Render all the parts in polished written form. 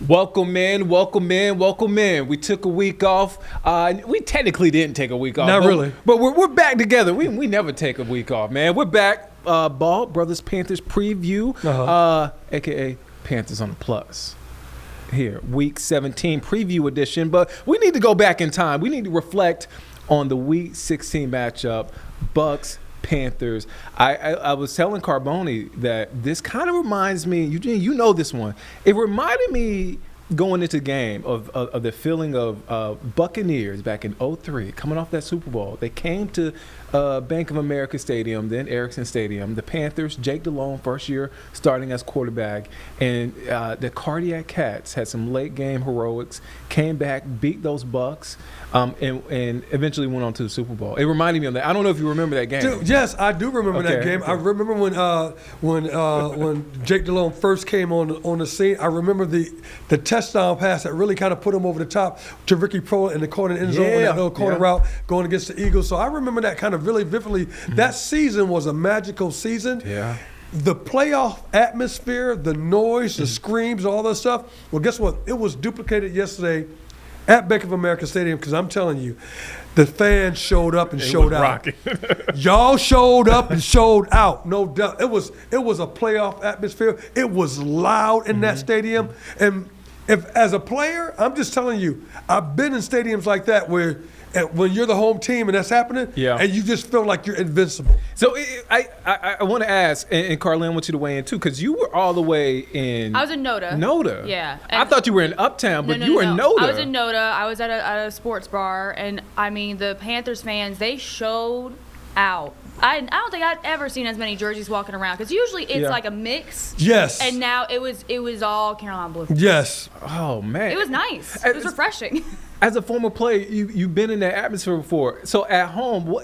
Welcome in, welcome in, welcome in. We took a week off. We technically didn't take a week off. Not really. But we're back together. We never take a week off, man. We're back. Ball Brothers Panthers preview, a.k.a. Panthers on the Plus. Here, week 17 preview edition. But we need to go back in time. We need to reflect on the week 16 matchup, Bucks Panthers. I was telling Carboni that this kind of reminds me, Eugene, you know this one. It reminded me going into the game of the feeling of Buccaneers back in 2003, coming off that Super Bowl. They came to Bank of America Stadium, then Ericsson Stadium. The Panthers, Jake Delhomme, first year starting as quarterback, and the Cardiac Cats had some late game heroics, came back, beat those Bucks, and eventually went on to the Super Bowl. It reminded me of that. I don't know if you remember that game. Dude, yes, I do remember that game. I remember when Jake Delhomme first came on the scene. I remember the touchdown pass that really kind of put him over the top to Ricky Proehl in the corner end zone on that little corner route going against the Eagles. So I remember that kind of really vividly. That season was a magical season. Yeah. The playoff atmosphere, the noise, the screams, all that stuff. Well, guess what? It was duplicated yesterday at Bank of America Stadium, because I'm telling you, the fans showed up and showed out. Y'all showed up and showed out, no doubt. It was a playoff atmosphere. It was loud in that stadium. And if as a player, I'm just telling you, I've been in stadiums like that where when you're the home team and that's happening, and you just feel like you're invincible. So I want to ask, and Carlin, I want you to weigh in too, because you were all the way in. I was in Noda. Noda. Yeah. I thought you were in Uptown, but you were in Noda. I was in Noda. I was at a sports bar, and I mean the Panthers fans, they showed out. I don't think I'd ever seen as many jerseys walking around, because usually it's like a mix. Yes. And now it was all Carolina blue. Yes. Oh man. It was nice. It was refreshing. As a former player, you've been in that atmosphere before. So at home,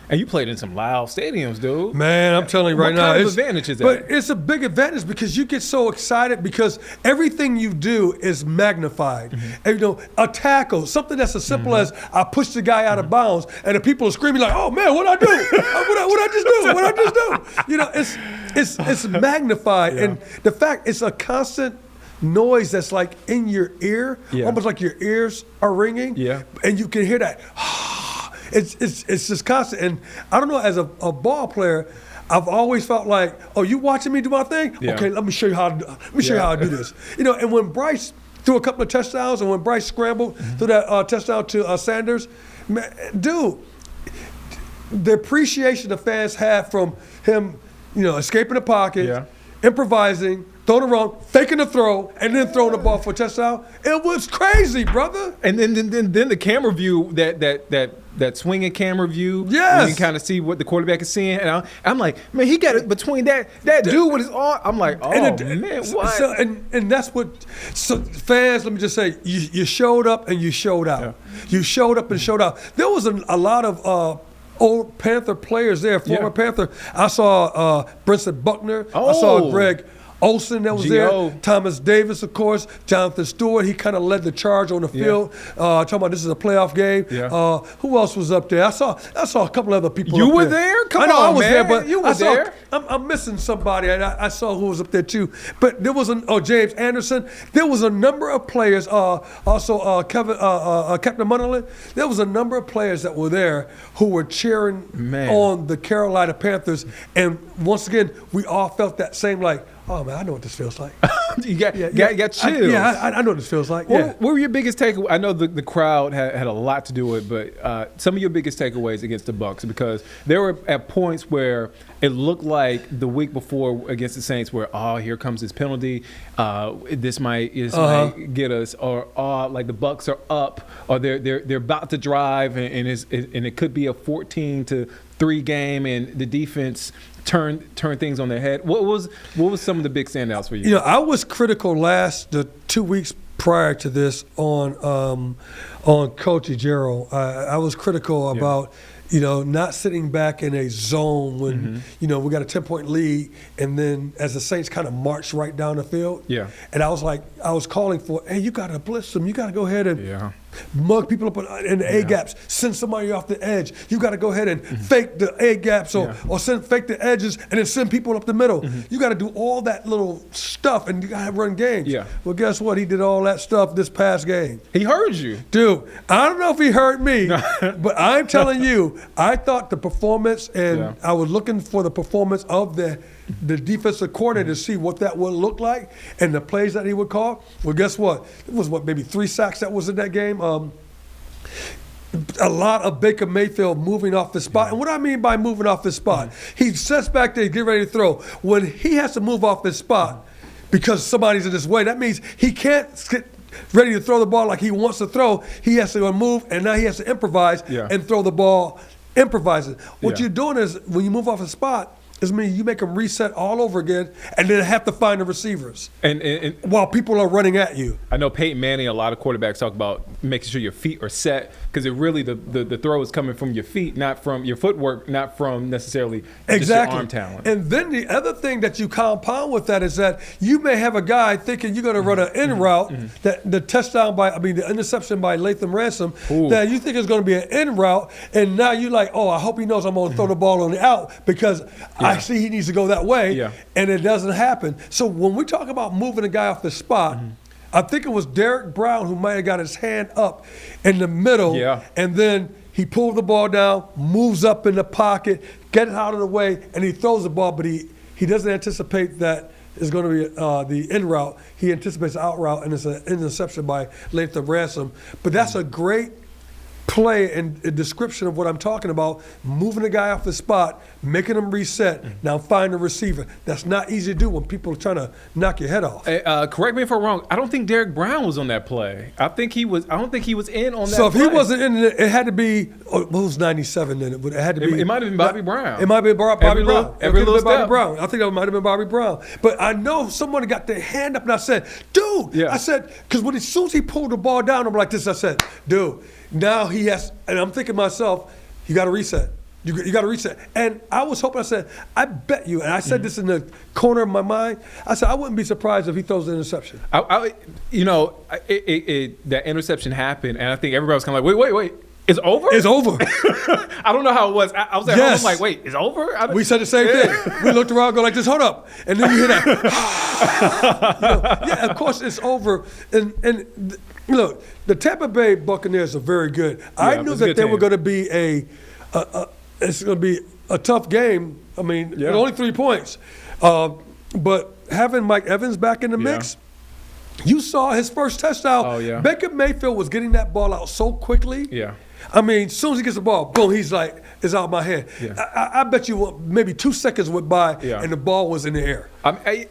and you played in some loud stadiums, dude. Man, I'm telling you right now. What kind of advantage is that? But it's a big advantage because you get so excited because everything you do is magnified. And, a tackle, something that's as simple as I push the guy out of bounds, and the people are screaming like, "Oh man, what'd I do? What'd I just do? What'd I just do?" It's magnified, and the fact it's a constant noise that's like in your ear, almost like your ears are ringing, and you can hear that. It's just constant, and I don't know. As a ball player, I've always felt like, "Oh, you watching me do my thing? Okay, let me show you how. I do this." And when Bryce threw a couple of touchdowns, and when Bryce scrambled through that touchdown to Sanders, man, dude, the appreciation the fans had from him, escaping the pocket, improvising, throwing the wrong, faking the throw, and then throwing the ball for a touchdown. It was crazy, brother. And then the camera view, that swinging camera view, yes, you can kind of see what the quarterback is seeing. And I'm like, man, he got it between that dude with his arm. I'm like, oh man, what? So, and that's what. So fans, let me just say, you showed up and you showed out. Yeah. You showed up and showed out. There was a lot of old Panther players there, former Panther. I saw Brinson Buckner. I saw Greg Olsen that was there. Thomas Davis, of course. Jonathan Stewart. He kind of led the charge on the field. Talking about this is a playoff game. Who else was up there? I saw a couple other people. You up were there. there? Come I know on, I was man. there, but you were there. I'm missing somebody, and I saw who was up there too. But there was James Anderson. There was a number of players. Also Captain Munderland. There was a number of players that were there who were cheering on the Carolina Panthers. And once again, we all felt that same like, oh man, I know what this feels like. you got chills. I know what this feels like. What were your biggest takeaways? I know the crowd had a lot to do with it, but some of your biggest takeaways against the Bucs, because there were at points where it looked like the week before against the Saints, where here comes this penalty, this might get us, or like the Bucs are up, or they're about to drive, and it could be a 14-3 game, and the defense turn things on their head. What was some of the big standouts for you? I was critical the 2 weeks prior to this on Coach Ejiro. I was critical about not sitting back in a zone when we got a 10-point lead, and then as the Saints kind of marched right down the field. And I was calling for, hey, you got to blitz them. You got to go ahead and mug people up in the A gaps, send somebody off the edge. You got to go ahead and fake the A gaps or fake the edges and then send people up the middle. You got to do all that little stuff and you got to run games. Yeah. Well, guess what? He did all that stuff this past game. He heard you. Dude, I don't know if he heard me, but I'm telling you, I thought the performance and I was looking for the performance of the defensive coordinator to see what that would look like and the plays that he would call. Well, guess what? It was maybe 3 sacks that was in that game. A lot of Baker Mayfield moving off the spot. And what I mean by moving off the spot, he sits back there, get ready to throw. When he has to move off the spot because somebody's in his way, that means he can't get ready to throw the ball like he wants to throw. He has to move, and now he has to improvise and throw the ball improvising. What you're doing is when you move off the spot, is mean you make them reset all over again and then have to find the receivers and while people are running at you. I know Peyton Manning, a lot of quarterbacks talk about making sure your feet are set because it really the throw is coming from your feet, not from your footwork, not from necessarily just your arm talent. And then the other thing that you compound with that is that you may have a guy thinking you're going to run an in route, that the interception by Latham Ransom, that you think is going to be an in route, and now you're like, oh, I hope he knows I'm going to throw the ball on the out because I see he needs to go that way, and it doesn't happen. So when we talk about moving a guy off the spot, I think it was Derek Brown who might have got his hand up in the middle, and then he pulled the ball down, moves up in the pocket, gets it out of the way, and he throws the ball, but he doesn't anticipate that it's going to be the in route. He anticipates the out route, and it's an interception by Latham Ransom. But that's a great play and a description of what I'm talking about, moving the guy off the spot, making him reset, now find a receiver. That's not easy to do when people are trying to knock your head off. Correct me if I'm wrong. I don't think Derek Brown was on that play. I don't think he was in on that So if play. he wasn't in it, it had to be, what was 97 then? It had to be. It might have been Bobby Brown. It might have been Bobby Brown. Every little Bobby step. Brown. I think that might have been Bobby Brown. But I know someone got their hand up and I said, dude, I said, because as soon as he pulled the ball down, I'm like this, I said, dude, now he has, and I'm thinking to myself, you got to reset. You got to reset. And I was hoping, I said, I bet you, and I said this in the corner of my mind, I said, I wouldn't be surprised if he throws an interception. That interception happened, and I think everybody was kind of like, wait. It's over? It's over. I don't know how it was. I was at home, I'm like, wait, it's over? We said the same thing. We looked around, go like this, hold up. And then you hear that. Of course it's over. And look, the Tampa Bay Buccaneers are very good. I knew that they were going to be it's going to be a tough game. I mean, only 3 points. But having Mike Evans back in the mix, you saw his first touchdown. Oh, yeah. Baker Mayfield was getting that ball out so quickly. Yeah. I mean, as soon as he gets the ball, boom, he's like, it's out of my hand. Yeah. I bet you maybe 2 seconds went by and the ball was in the air.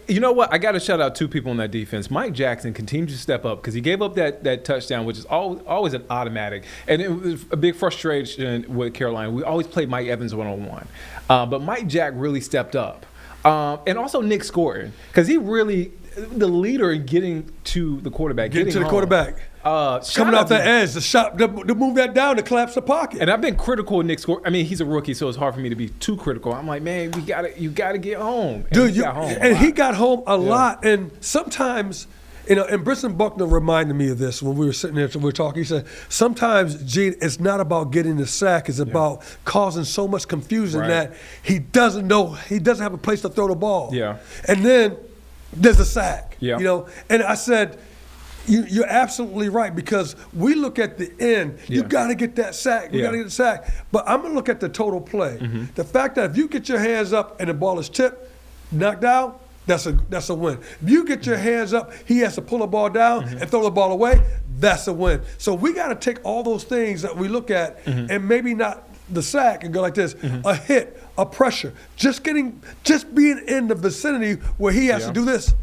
You know what? I got to shout out 2 people on that defense. Mike Jackson continued to step up because he gave up that touchdown, which is always an automatic. And it was a big frustration with Carolina. We always played Mike Evans one-on-one. But Mike Jack really stepped up. And also Nick Scourton, because he really – the leader in getting to the quarterback. Getting to the quarterback. Coming off that edge, the shot, to move that down, to collapse the pocket. And I've been critical of Nick Scourton. I mean, he's a rookie, so it's hard for me to be too critical. I'm like, man, you gotta get home. And dude, he got home a lot. And sometimes, and Briston Buckner reminded me of this when we were sitting there, we were talking. He said, sometimes, Gene, it's not about getting the sack. It's about causing so much confusion that he doesn't have a place to throw the ball. Yeah. And then there's a sack. Yeah. And I said, you're absolutely right, because we look at the end. You got to get that sack. You got to get the sack. But I'm going to look at the total play. The fact that if you get your hands up and the ball is tipped, knocked out, that's a win. If you get your hands up, he has to pull the ball down and throw the ball away, that's a win. So we got to take all those things that we look at and maybe not the sack and go like this, a hit, a pressure, just being in the vicinity where he has to do this.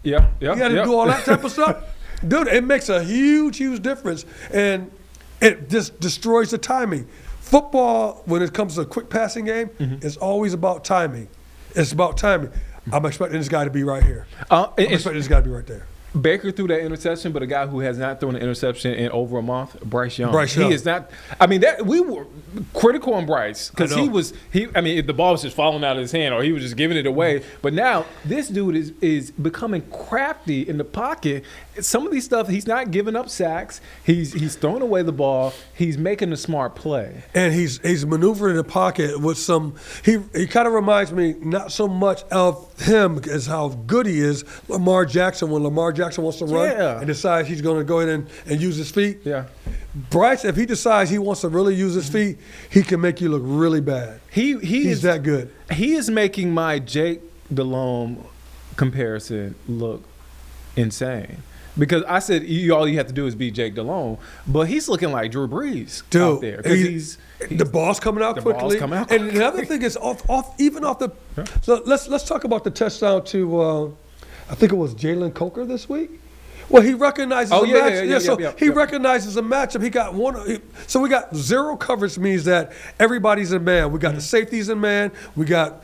You got to do all that type of stuff. Dude, it makes a huge, huge difference. And it just destroys the timing. Football, when it comes to a quick passing game, is always about timing. It's about timing. I'm expecting this guy to be right here. I'm expecting this guy to be right there. Baker threw that interception, but a guy who has not thrown an interception in over a month, Bryce Young. He is not. I mean, we were critical on Bryce because the ball was just falling out of his hand or he was just giving it away. But now this dude is becoming crafty in the pocket, some of these stuff, he's not giving up sacks. He's throwing away the ball. He's making a smart play. And he's maneuvering in the pocket with some – he kind of reminds me not so much of him as how good he is, Lamar Jackson, when Lamar Jackson wants to run and decides he's going to go ahead and use his feet. Yeah. Bryce, if he decides he wants to really use his feet, he can make you look really bad. He's that good. He is making my Jake Delhomme comparison look insane. Because I said all you have to do is beat Jake Delhomme, but he's looking like Drew Brees out there. Because the ball's coming out quickly. And the other thing is off the. Yeah. So let's talk about the touchdown to I think it was Jalen Coker this week. Well, he recognizes a matchup. He recognizes a matchup. He got one. So we got zero coverage, means that everybody's in man. We got the safeties in man. We got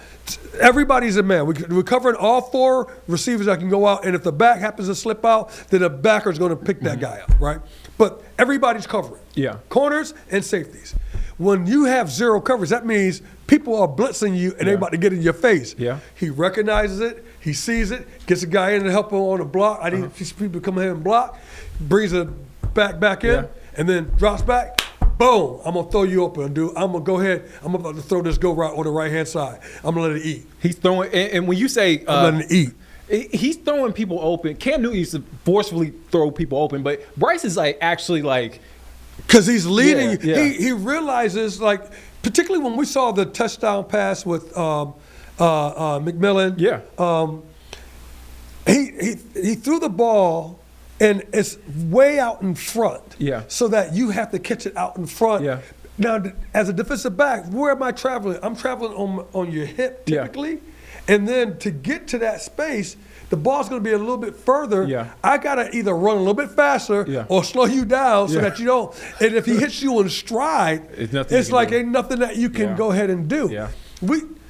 everybody's in man. We're covering all four receivers that can go out. And if the back happens to slip out, then the backer's going to pick that guy up, right? But everybody's covering. Yeah. Corners and safeties. When you have zero coverage, that means people are blitzing you and they're about to get in your face. Yeah. He recognizes it. He sees it, gets a guy in to help him on the block. I need people to come ahead and block. Brings it back in, and then drops back. Boom! I'm gonna throw you open, dude. I'm gonna go ahead. I'm about to throw this go route on the right hand side. I'm gonna let it eat. He's throwing, and when you say I'm letting it eat, he's throwing people open. Cam Newton used to forcefully throw people open, but Bryce is actually because he's leading. Yeah. He realizes, particularly when we saw the touchdown pass with McMillan. Yeah. He threw the ball and it's way out in front. Yeah. So that you have to catch it out in front. Yeah. Now, as a defensive back, where am I traveling? I'm traveling on your hip typically. Yeah. And then to get to that space, the ball's going to be a little bit further. Yeah. I got to either run a little bit faster or slow you down so that you don't. And if he hits you in stride, it's like ain't nothing that you can go ahead and do. Yeah.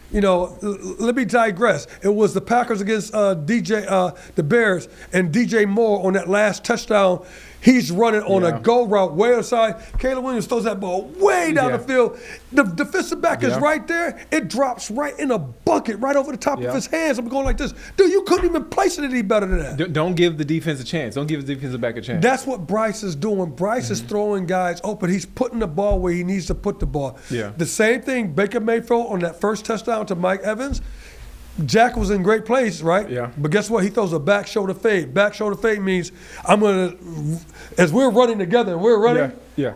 Let me digress. It was the Packers against the Bears, and DJ Moore on that last touchdown. He's running on a go route way outside. Caleb Williams throws that ball way down the field. The defensive back is right there. It drops right in a bucket right over the top of his hands. I'm going like this. Dude, you couldn't even place it any better than that. Don't give the defense a chance. Don't give the defensive back a chance. That's what Bryce is doing. Bryce is throwing guys open. He's putting the ball where he needs to put the ball. Yeah. The same thing Baker Mayfield on that first touchdown to Mike Evans. Jack was in great place, right? Yeah. But guess what? He throws a back shoulder fade. Back shoulder fade means as we're running together and we're running,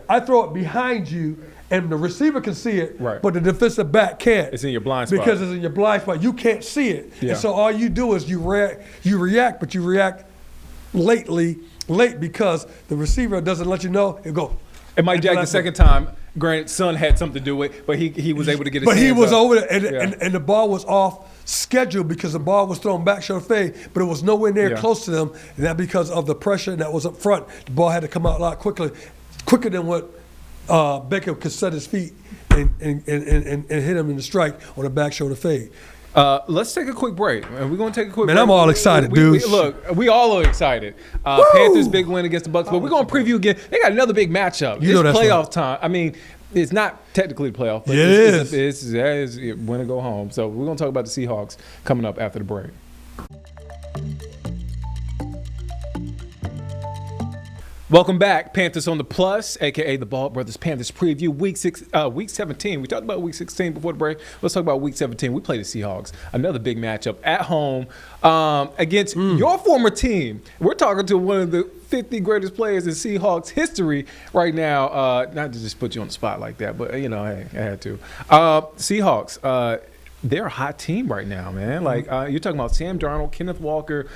I throw it behind you and the receiver can see it, but the defensive back can't. It's in your blind spot. Because it's in your blind spot. You can't see it. Yeah. And so all you do is you react, but you react late because the receiver doesn't let you know. It go. And Mike Jack the second time, granted, Son had something to do with it, but he was able to get his hands But he was up. over there, and the ball was off schedule because the ball was thrown back shoulder fade, but it was nowhere near close to them, and that because of the pressure that was up front. The ball had to come out a lot quicker than what Baker could set his feet and hit him in the strike on a back shoulder fade. Let's take a quick break. We're going to take a quick break. Man, I'm all excited, dude. Look, we all are excited. Panthers big win against the Bucs, but we're going to preview again. They got another big matchup. It's playoff time. I mean, it's not technically the playoff, but it is win or go home. So we're going to talk about the Seahawks coming up after the break. Welcome back, Panthers on the Plus, a.k.a. the Ball Brothers Panthers preview, week 17. We talked about week 16 before the break. Let's talk about week 17. We play the Seahawks, another big matchup at home against your former team. We're talking to one of the 50 greatest players in Seahawks history right now. Not to just put you on the spot like that, but, hey, I had to. Seahawks, they're a hot team right now, man. You're talking about Sam Darnold, Kenneth Walker,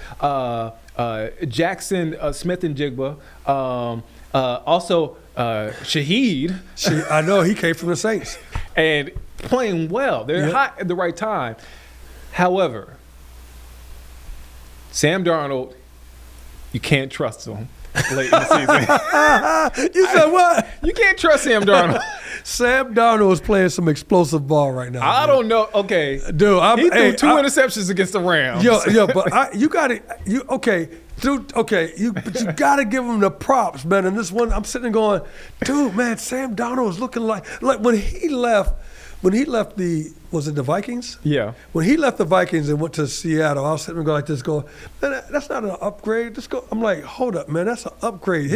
Jackson Smith and Jigba, also Shaheed. I know, he came from the Saints. And playing well. They're hot at the right time. However, Sam Darnold, you can't trust him late in the season. You said what? You can't trust Sam Darnold. Sam Darnold is playing some explosive ball right now. I don't know. Okay, dude, he threw two interceptions against the Rams. But you got to but you got to give him the props, man. And this one, I'm sitting there going, dude, man, Sam Darnold is looking like when he left. when he left was it the Vikings? Yeah. When he left the Vikings and went to Seattle, I was sitting there going like this, going, man, that's not an upgrade. I'm like, hold up, man, that's an upgrade.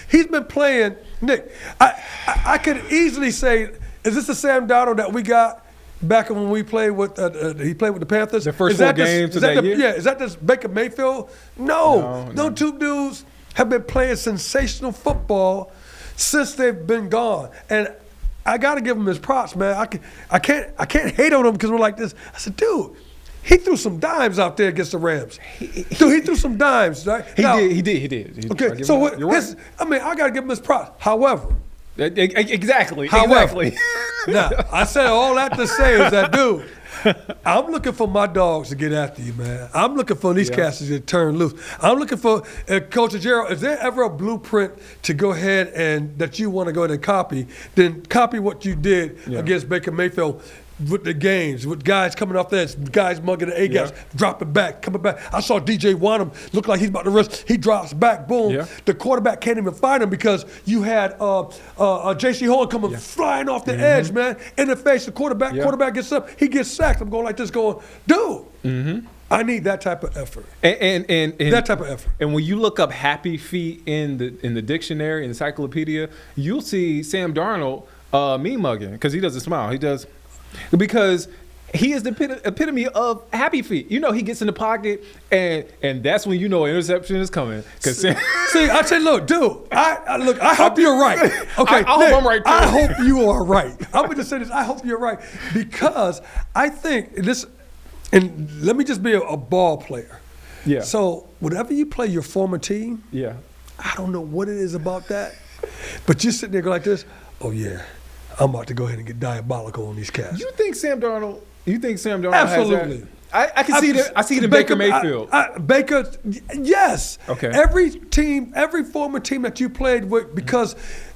He's been playing, Nick. I could easily say, is this the Sam Darnold that we got back when we played with? He played with the Panthers. The first 4 games of that year. Yeah, is that this Baker Mayfield? No. Those two dudes have been playing sensational football since they've been gone, and I got to give him his props, man. I can't hate on him because we're like this. I said, dude, he threw some dimes out there against the Rams. He threw some dimes, right? He did. Okay, so I got to give him his props. However, exactly. Now, I said all that to say is that, dude, I'm looking for my dogs to get after you, man. I'm looking for these cats to turn loose. I'm looking for, Coach Gerald, is there ever a blueprint to go ahead and that you want to go ahead and copy? Then copy what you did against Baker Mayfield with the games, with guys coming off there, guys mugging the A-gaps, dropping back, coming back. I saw DJ Wanham look like he's about to rush. He drops back, boom. Yeah. The quarterback can't even find him because you had J.C. Horn coming flying off the edge, man, in the face. The quarterback gets up, he gets sacked. I'm going like this, going, dude. I need that type of effort. And that type of effort. And when you look up happy feet in the dictionary, in the encyclopedia, you'll see Sam Darnold mean mugging because he doesn't smile. He does. Because he is the epitome of happy feet. You know, he gets in the pocket, and that's when you know an interception is coming. See, I say, look, dude, I hope you're right. Okay, I hope I'm right, too. I hope you are right. I'm going to say this. I hope you're right because I think this, and let me just be a ball player. Yeah. So whenever you play your former team, I don't know what it is about that, but you're sitting there going like this, oh, yeah. I'm about to go ahead and get diabolical on these cats. You think Sam Darnold Absolutely. has that? I can see that. I see it in Baker Mayfield. Baker, yes. Okay. Every former team that you played with, because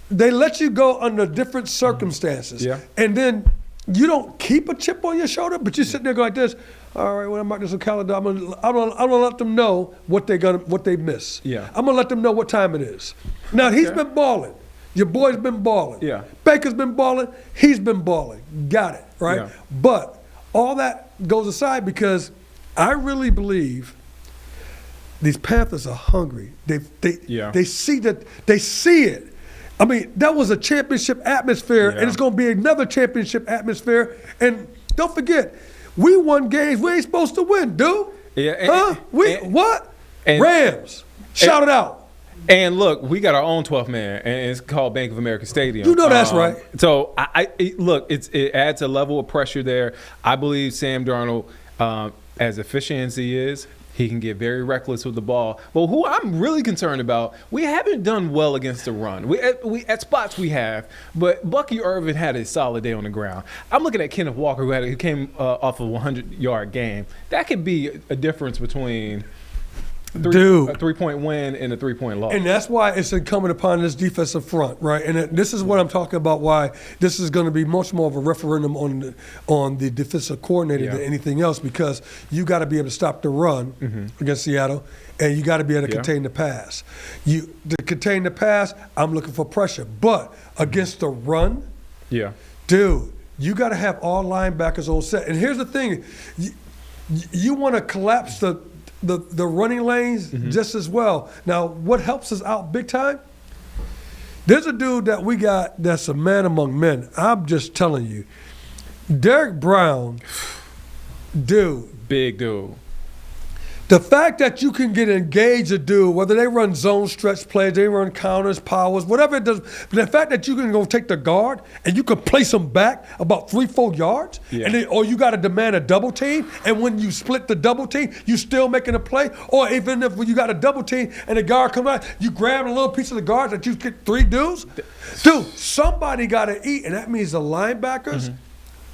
they let you go under different circumstances. Yeah. And then you don't keep a chip on your shoulder, but you sit there go like this. All right, when I'm out this calendar, I'm gonna let them know what they miss. Yeah. I'm gonna let them know what time it is. Now he's been balling. Your boy's been balling. Yeah. Baker's been balling. He's been balling. Got it, right? Yeah. But all that goes aside because I really believe these Panthers are hungry. They see that. They see it. I mean, that was a championship atmosphere, and it's going to be another championship atmosphere. And don't forget, we won games we ain't supposed to win, dude. Yeah. What? Rams. Shout it out. And look, we got our own 12th man, and it's called Bank of America Stadium. You know that's right. So, it adds a level of pressure there. I believe Sam Darnold, as efficient as he is, he can get very reckless with the ball. But who I'm really concerned about, we haven't done well against the run. We at spots we have, but Bucky Irvin had a solid day on the ground. I'm looking at Kenneth Walker, who came off a 100-yard game. That could be a difference between a 3-point win and a 3-point loss. And that's why it's incumbent upon this defensive front, right? And this is what I'm talking about, why this is going to be much more of a referendum on the defensive coordinator than anything else, because you got to be able to stop the run against Seattle, and you got to be able to contain the pass. To contain the pass, I'm looking for pressure. But against the run, dude, you got to have all linebackers on set. And here's the thing. You want to collapse the running lanes just as well. Now, what helps us out big time? There's a dude that we got that's a man among men. I'm just telling you. Derek Brown, dude. Big dude. The fact that you can get engaged a dude, whether they run zone stretch plays, they run counters, powers, whatever it does, but the fact that you can go take the guard and you can place them back about 3-4 yards, or you got to demand a double team, and when you split the double team, you still making a play, or even if you got a double team and the guard comes out, you grab a little piece of the guard that you get 3 dudes. Dude, somebody got to eat, and that means the linebackers,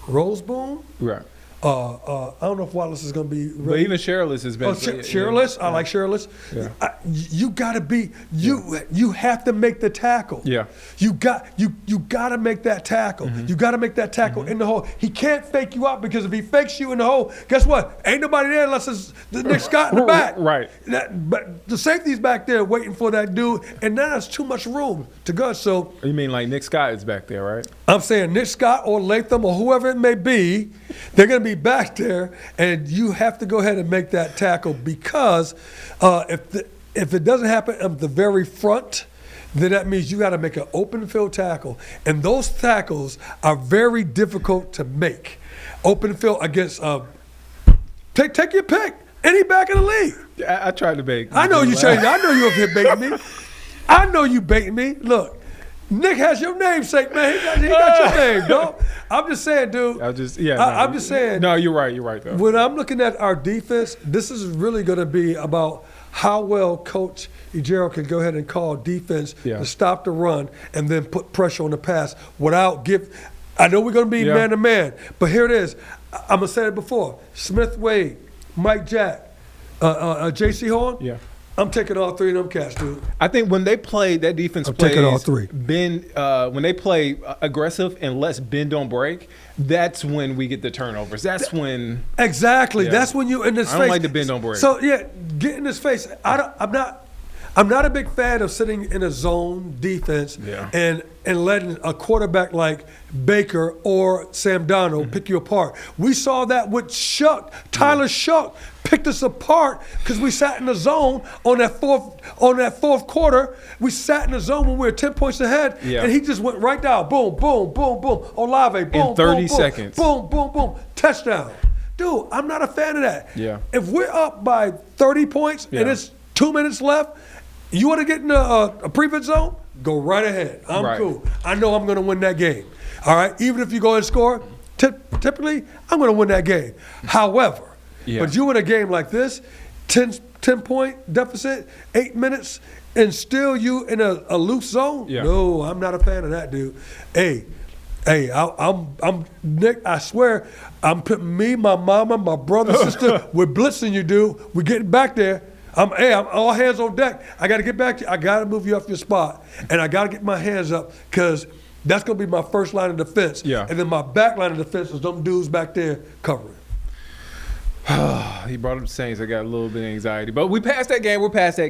Roseboom, right. I don't know if Wallace is going to be ready. But even Sherless has been. Sherless? I like Sherless. Yeah. You got to be. You have to make the tackle. Yeah. You got to make that tackle. You got to make that tackle in the hole. He can't fake you out, because if he fakes you in the hole, guess what? Ain't nobody there unless it's Nick Scott in the back. Right. But the safety's back there waiting for that dude, and now there's too much room to go. So you mean like Nick Scott is back there, right? I'm saying Nick Scott or Latham or whoever it may be, they're going to be back there, and you have to go ahead and make that tackle because if it doesn't happen at the very front, then that means you got to make an open field tackle, and those tackles are very difficult to make. Open field against take your pick. Any back in the league. I tried to bait. I know you tried. I know you up here baiting me. I know you baiting me. Look. Nick has your namesake, man. He got your name, dog. I'm just saying, dude. I'm just saying. No, you're right. You're right, though. When I'm looking at our defense, this is really going to be about how well Coach Ejiro can go ahead and call defense to stop the run and then put pressure on the pass without I know we're going to be man-to-man, but here it is. I'm going to say it before. Smith Wade, Mike Jack, J.C. Horn. Yeah. I'm taking all three of them cats, dude. I think when they play, that defense plays taking all three. When they play aggressive and less bend don't break, that's when we get the turnovers. That's when exactly. That's when you in this face. I don't like the bend don't break. So get in this face. I'm not a big fan of sitting in a zone defense and letting a quarterback like Baker or Sam Darnold pick you apart. We saw that with Shuck. Tyler Shuck picked us apart because we sat in the zone on that fourth quarter. We sat in the zone when we were 10 points ahead, and he just went right down. Boom, boom, boom, boom. Olave, boom, in 30 boom, seconds. Boom, boom, boom. Touchdown. Dude, I'm not a fan of that. Yeah. If we're up by 30 points and it's 2 minutes left, you want to get in a prevent zone? Go right ahead. I'm cool. I know I'm going to win that game. All right? Even if you go and score, typically, I'm going to win that game. However, but you in a game like this, 10-point deficit, 8 minutes, and still you in a loose zone? Yeah. No, I'm not a fan of that, dude. Hey, I'm Nick. I swear, I'm putting me, my mama, my brother, sister. We're blitzing you, dude. We're getting back there. I'm all hands on deck. I got to get back to you. I got to move you off your spot, and I got to get my hands up because that's going to be my first line of defense. Yeah. And then my back line of defense is them dudes back there covering. He brought up the Saints. I got a little bit of anxiety, but we passed that game. We're past that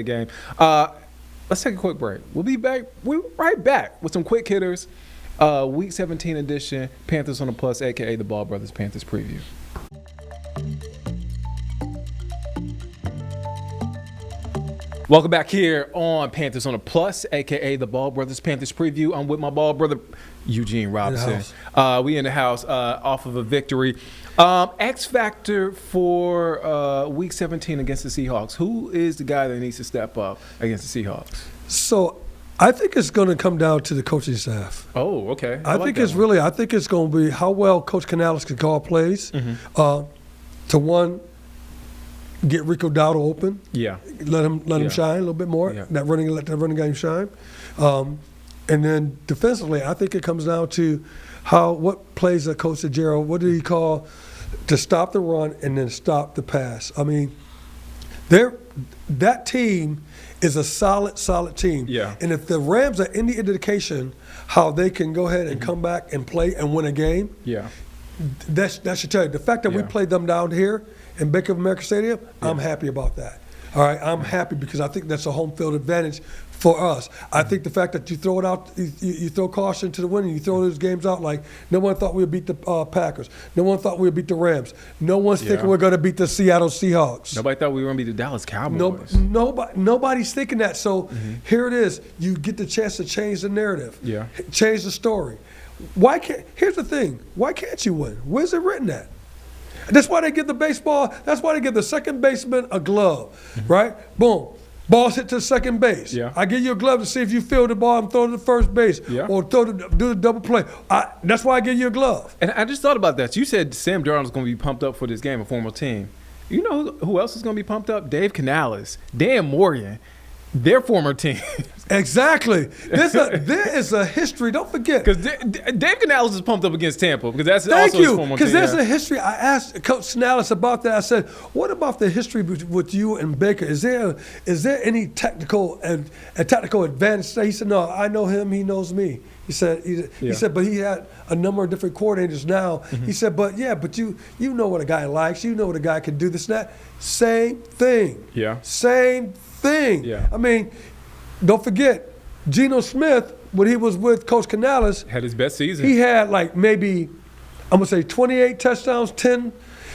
game. Let's take a quick break. We'll be back. We're right back with some quick hitters. Week 17 edition, Panthers on the Plus, a.k.a. the Ball Brothers Panthers preview. Welcome back here on Panthers on the Plus, a.k.a. the Ball Brothers Panthers preview. I'm with my ball brother, Eugene Robinson. We in the house off of a victory. X factor for Week 17 against the Seahawks. Who is the guy that needs to step up against the Seahawks? So I think it's going to come down to the coaching staff. Oh, okay. I think it's going to be how well Coach Canales can call plays. To get Rico Dowdle open. Yeah. Let him shine a little bit more. Yeah. Let that running game shine. And then defensively, I think it comes down to what plays that Coach Ejiro, what did he call to stop the run and then stop the pass? I mean, that team is a solid team. Yeah. And if the Rams are any indication how they can go ahead and come back and play and win a game, that should tell you. The fact that we played them down here in Bank of America Stadium, I'm happy about that. All right, I'm happy because I think that's a home field advantage for us. I think the fact that you throw it out, you throw caution to the wind, and you throw those games out like no one thought we would beat the Packers. No one thought we would beat the Rams. No one's thinking we're going to beat the Seattle Seahawks. Nobody thought we were going to beat the Dallas Cowboys. Nobody's thinking that. So here it is. You get the chance to change the narrative, change the story. Here's the thing. Why can't you win? Where's it written at? That's why they give that's why they give the second baseman a glove, right? Boom. Ball's hit to second base. Yeah. I give you a glove to see if you field the ball and throw to the first base or do the double play. That's why I give you a glove. And I just thought about that. You said Sam Darnold is going to be pumped up for this game, a former team. You know who else is going to be pumped up? Dave Canales, Dan Morgan, their former team. Exactly. There is a history. Don't forget. Because Dave Canales is pumped up against Tampa because that's also his former team. Because there's a history. I asked Coach Canales about that. I said, what about the history with you and Baker? Is there any technical advantage? He said, no, I know him. He knows me. He said, but he had a number of different coordinators now. He said, but you know what a guy likes. You know what a guy can do, this and that. Same thing. Yeah. Same thing. Yeah. I mean, don't forget, Geno Smith when he was with Coach Canales, had his best season. he had like maybe, I'm going to say 28 touchdowns, 10.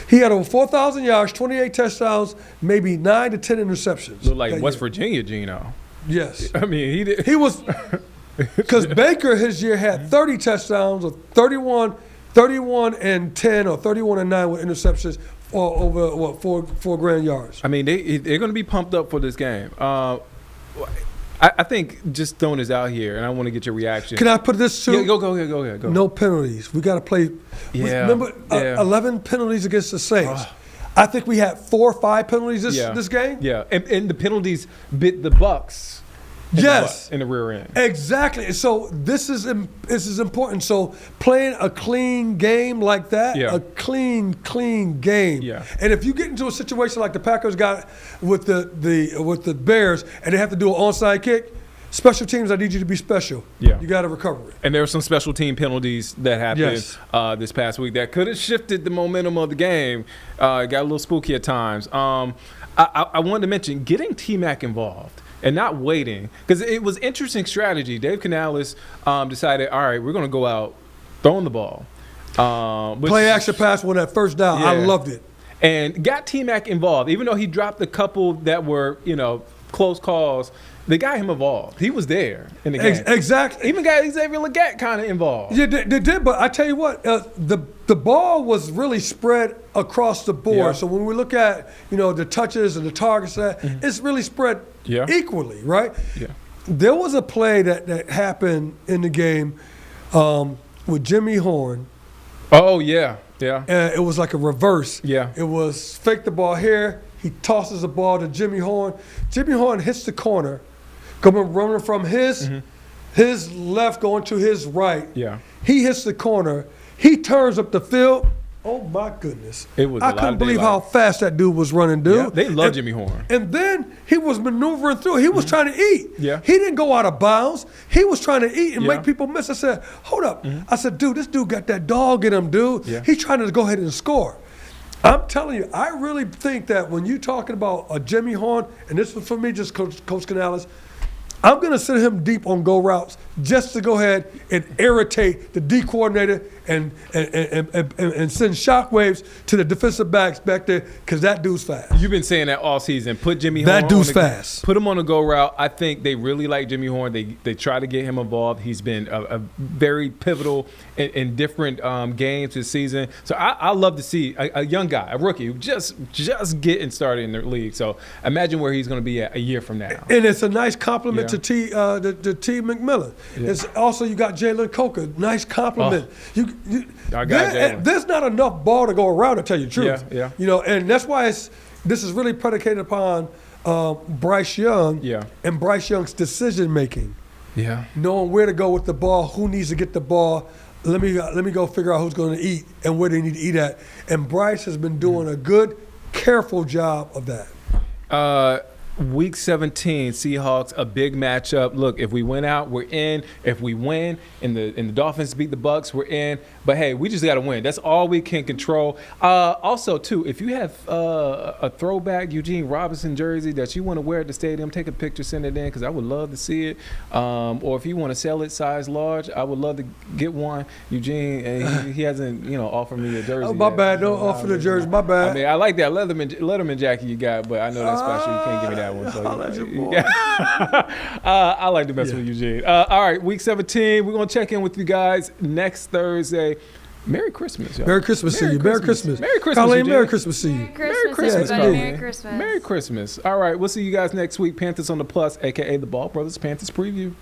He had over 4,000 yards, 28 touchdowns, maybe 9 to 10 interceptions. Looked like West Virginia Geno. Yes. I mean, he did. He was, because Baker his year had 30 touchdowns, or 31 and 10, or 31 and 9 with interceptions, or over, what, 4 grand yards. I mean, they're going to be pumped up for this game. I think just throwing this out here, and I want to get your reaction. Can I put this too? Yeah, go ahead. No penalties. We got to play. Yeah. Remember, yeah. 11 penalties against the Saints. I think we had 4 or 5 penalties this game. Yeah, and the penalties bit the Bucks. In the rear end. Exactly. So this is important. So playing a clean game like that, a clean game. Yeah. And if you get into a situation like the Packers got with the Bears, and they have to do an onside kick, special teams, I need you to be special. Yeah. You got to recover it. And there were some special team penalties that happened this past week that could have shifted the momentum of the game. Got a little spooky at times. I wanted to mention getting T-Mac involved. And not waiting, because it was interesting strategy. Dave Canales decided, all right, we're going to go out throwing the ball. Play action pass on that first down. Yeah. I loved it. And got T-Mac involved. Even though he dropped a couple that were, close calls, they got him involved. He was there in the game. Exactly. Even got Xavier Legette kind of involved. Yeah, they did, but I tell you what, the ball was really spread across the board. Yeah. So when we look at, the touches and the targets, it's really spread equally, right? Yeah. There was a play that happened in the game with Jimmy Horn. Oh, yeah. Yeah. And it was like a reverse. Yeah. It was fake the ball here. He tosses the ball to Jimmy Horn. Jimmy Horn hits the corner, running from his left going to his right. Yeah. He hits the corner. He turns up the field. Oh, my goodness. It was I couldn't believe how fast that dude was running, dude. Yeah, they love Jimmy Horn. And then he was maneuvering through. He was trying to eat. Yeah. He didn't go out of bounds. He was trying to eat and make people miss. I said, hold up. I said, dude, this dude got that dog in him, dude. Yeah. He's trying to go ahead and score. I'm telling you, I really think that when you're talking about a Jimmy Horn, and this was for me, just Coach Canales, I'm going to send him deep on go routes just to go ahead and irritate the D coordinator and send shockwaves to the defensive backs back there, because that dude's fast. You've been saying that all season. Put Jimmy Horn That dude's fast. Put him on a go route. I think they really like Jimmy Horn. They try to get him involved. He's been a very pivotal in different games this season. So I love to see a young guy, a rookie, who just getting started in the league. So imagine where he's going to be at a year from now. And it's a nice compliment to T McMillan. Yeah. It's also, you got Jalen Coker. Nice compliment. There's not enough ball to go around, to tell you the truth. Yeah. And that's why this is really predicated upon Bryce Young and Bryce Young's decision making. Yeah. Knowing where to go with the ball, who needs to get the ball. Let me go figure out who's going to eat and where they need to eat at. And Bryce has been doing a good, careful job of that. Week 17, Seahawks, a big matchup. Look, if we win out, we're in. If we win and the Dolphins beat the Bucks, we're in. But hey, we just got to win. That's all we can control. Also, too, if you have a throwback Eugene Robinson jersey that you want to wear at the stadium, take a picture, send it in, because I would love to see it. Or if you want to sell it size large, I would love to get one. Eugene, he hasn't offered me a jersey. Oh, my yet. bad. Don't offer the jersey. My bad. I mean, I like that Letterman jacket you got, but I know that's special. You can't give me that one. So I like to mess with Eugene. All right, week 17. We're going to check in with you guys next Thursday. Merry Christmas, y'all. Merry Christmas to you. Merry Christmas. Merry Christmas, Colleen, Merry Christmas to you. Merry Christmas, everybody. Colleen. Merry Christmas. Merry Christmas. All right, we'll see you guys next week. Panthers on the Plus, a.k.a. the Ball Brothers Panthers Preview.